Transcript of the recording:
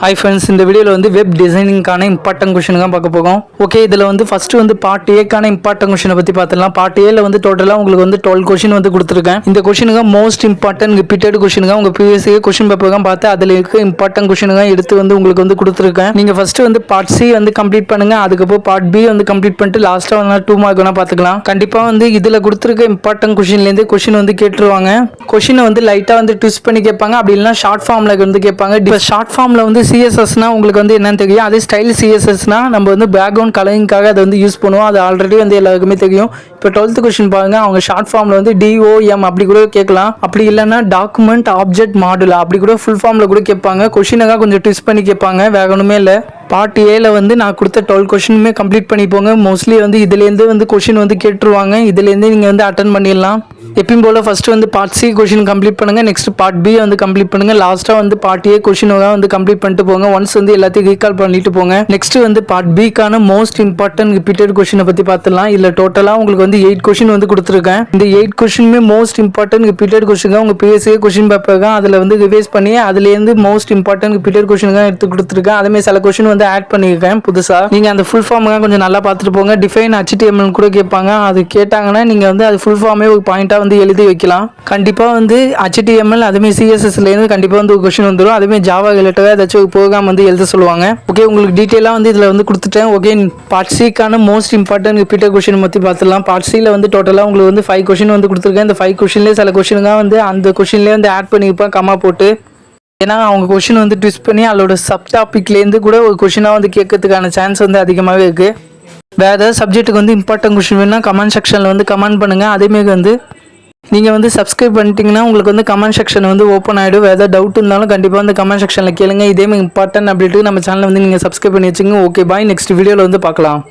Hi friends, இந்த வீடியோவில் வந்து வெப் டிசைனிங்கான இம்பார்ட்டன்ட் கொஷின் தான் பார்க்க போகும். ஓகே, இதில் வந்து ஃபஸ்ட்டு வந்து பார்ட் ஏக்கான இம்பார்ட்டன்ட் கொஷினை பற்றி பார்த்துலாம். பார்ட் ஏல வந்து டோட்டலாக உங்களுக்கு வந்து 12 கொஷின் வந்து கொடுத்துருக்கேன். இந்த கொஷினுங்க மோஸ்ட் இம்பார்ட்டன்ட் ரிப்பீட்டட் கொஷினுங்க. உங்கள் ப்ரீவியஸ் கொஷின் பேப்பர் தான் பார்த்து அதில் இருக்க இம்பார்ட்டன்ட் கொஷினுங்க எடுத்து வந்து உங்களுக்கு வந்து கொடுத்துருக்கேன். நீங்கள் ஃபஸ்ட்டு வந்து பார்ட் சி வந்து கம்ப்ளீட் பண்ணுங்க. அதுக்கப்புறம் பார்ட் பி வந்து கம்ப்ளீட் பண்ணிட்டு லாஸ்ட்டாக வந்து 2 மார்க் வேணால் பார்த்துக்கலாம். கண்டிப்பாக வந்து இதில் கொடுத்துருக்க இம்பார்ட்டன்ட் கொஷின்லேருந்து கொஷின் வந்து கேட்டுருவாங்க. கொஷினை வந்து லைட்டாக வந்து ட்விஸ்ட் பண்ணி கேட்பாங்க. அப்படி இல்லைனா ஷார்ட் ஃபார்மில் வந்து கேட்பாங்க. இப்போ ஷார்ட் ஃபார்மில் வந்து சிஎஸ்எஸ்னா உங்களுக்கு வந்து என்னன்னு தெரியும். அதே ஸ்டைல் சிஎஸ்எஸ்னா நம்ம வந்து பேக்ரவுண்ட் கலரிங்காக அதை வந்து யூஸ் பண்ணுவோம். அது ஆல்ரெடி வந்து எல்லாருக்குமே தெரியும். இப்போ 12th கொஸ்டின் பாருங்க, அவங்க ஷார்ட் ஃபார்மில் வந்து DOM அப்படி கூட கேட்கலாம். அப்படி இல்லைன்னா டாக்குமெண்ட் ஆப்ஜெக்ட் மாடுலா அப்படி கூட ஃபுல் ஃபார்மில் கூட கேட்பாங்க. கொஷினாக கொஞ்சம் ட்விஸ்ட் பண்ணி கேட்பாங்க. வேற ஒன்றுமே இல்லை. பார்ட் ஏல வந்து நான் கொடுத்த 12 கொஷினுமே கம்ப்ளீட் பண்ணிப்போங்க. மோஸ்ட்லி வந்து இதுலேருந்து வந்து கொஷின் வந்து கேட்டுருவாங்க. இதுலேருந்து நீங்கள் வந்து அட்டன் பண்ணிடலாம். எப்பயும் போல் ஃபஸ்ட்டு வந்து பார்ட் சி கொஷின் கம்ப்ளீட் பண்ணுங்கள். நெக்ஸ்ட் பார்ட் பி வந்து கம்ப்ளீட் பண்ணுங்கள். லாஸ்ட்டாக வந்து பார்ட் ஏ கொஷினாக வந்து கம்ப்ளீட் பண்ணிட்டு போங்க. ஒன்ஸ் வந்து எல்லாத்தையும் ரீகால் பண்ணிட்டு போங்க. நெக்ஸ்ட் வந்து பார்ட் பிக்கான மோஸ்ட் இம்பார்ட்டன்ட் ரிப்பீட்டட் கொஷினை பற்றி பார்த்துலாம். இல்லை டோட்டலாக உங்களுக்கு வந்து 8 கொஷின் வந்து கொடுத்துருக்கேன். இந்த 8 கொஷினுமே மோஸ்ட் இம்பார்ட்டன்ட் ரிப்பீட்டட் கொஷின் தான். உங்கள் ப்ரீவியஸ் கொஷின் பேப்பர் தான் அதில் வந்து ரிவைஸ் பண்ணி அதுலேருந்து மோஸ்ட் இம்பார்ட்டன்ட் ரிப்பீட்டட் கொஷின் தான் எடுத்து கொடுத்துருக்கேன். அதேமாதிரி சில கொஷின் வந்து ஆட் பண்ணியிருக்கேன் புதுசாக. நீங்கள் அந்த ஃபுல் ஃபார்ம் கொஞ்சம் நல்லா பார்த்துட்டு போங்க. டிஃபைன் HTML கூட கேட்பாங்க. அது கேட்டாங்கன்னா நீங்கள் வந்து அது ஃபுல் ஃபார்மே ஒரு பாயிண்டாக வந்து எழுதி வைக்கலாம். கண்டிப்பாக வந்து HTML அதுமாதிரி CSSலேருந்து கண்டிப்பாக வந்து ஒரு கொஷின் வந்துடும். அதுமாதிரி ஜாவா ரிலேட்டடாக ஏதாச்சும் ஒரு ப்ரோக்ராம் வந்து எழுத சொல்லுவாங்க. ஓகே, உங்களுக்கு டீட்டெயிலாக வந்து இதில் வந்து கொடுத்துட்டேன். ஓகே, பார்ட் சிக்கான மோஸ்ட் இம்பார்ட்டன்ட் ரிப்பீட்டட் கொஷின் பற்றி பார்த்துலாம். பார்ட் சியில் வந்து டோட்டலாக உங்களுக்கு வந்து 5 கொஷின் வந்து கொடுத்துருக்கேன். இந்த 5 கொஷின்லேயே சில கொஷினுங்க வந்து அந்த கொஷின்லேயே வந்து ஆட் பண்ணியிருப்பேன் கம்மா போட்டு. ஏன்னா அவங்க கொஷின் வந்து ட்விஸ்ட் பண்ணி அதோட சப் டாபிக்லேருந்து கூட ஒரு கொஷினாக வந்து கேட்கறதுக்கான சான்ஸ் வந்து அதிகமாகவே இருக்குது. வேறு ஏதாவது சப்ஜெக்ட்டுக்கு வந்து இம்பார்ட்டன்ட் கொஷின் வேணுன்னா கமெண்ட் செக்ஷனில் வந்து கமெண்ட் பண்ணுங்கள். அதேமாரி வந்து நீங்கள் வந்து சப்ஸ்கிரைப் பண்ணிட்டீங்கன்னா உங்களுக்கு வந்து கமெண்ட் செக்ஷன் வந்து ஓப்பன் ஆகிடும். வேறு ஏதாவது டவுட் இருந்தாலும் கண்டிப்பாக வந்து கமெண்ட் செக்ஷனில் கேளுங்க. இதேமாதிரி இம்பார்ட்டன்ட் அப்படின்ட்டு நம்ம சேனலை வந்து நீங்கள் சப்ஸ்கிரைப் பண்ணி வச்சுங்க. ஓகே பாய், நெக்ஸ்ட் வீடியோவில் வந்து பார்க்கலாம்.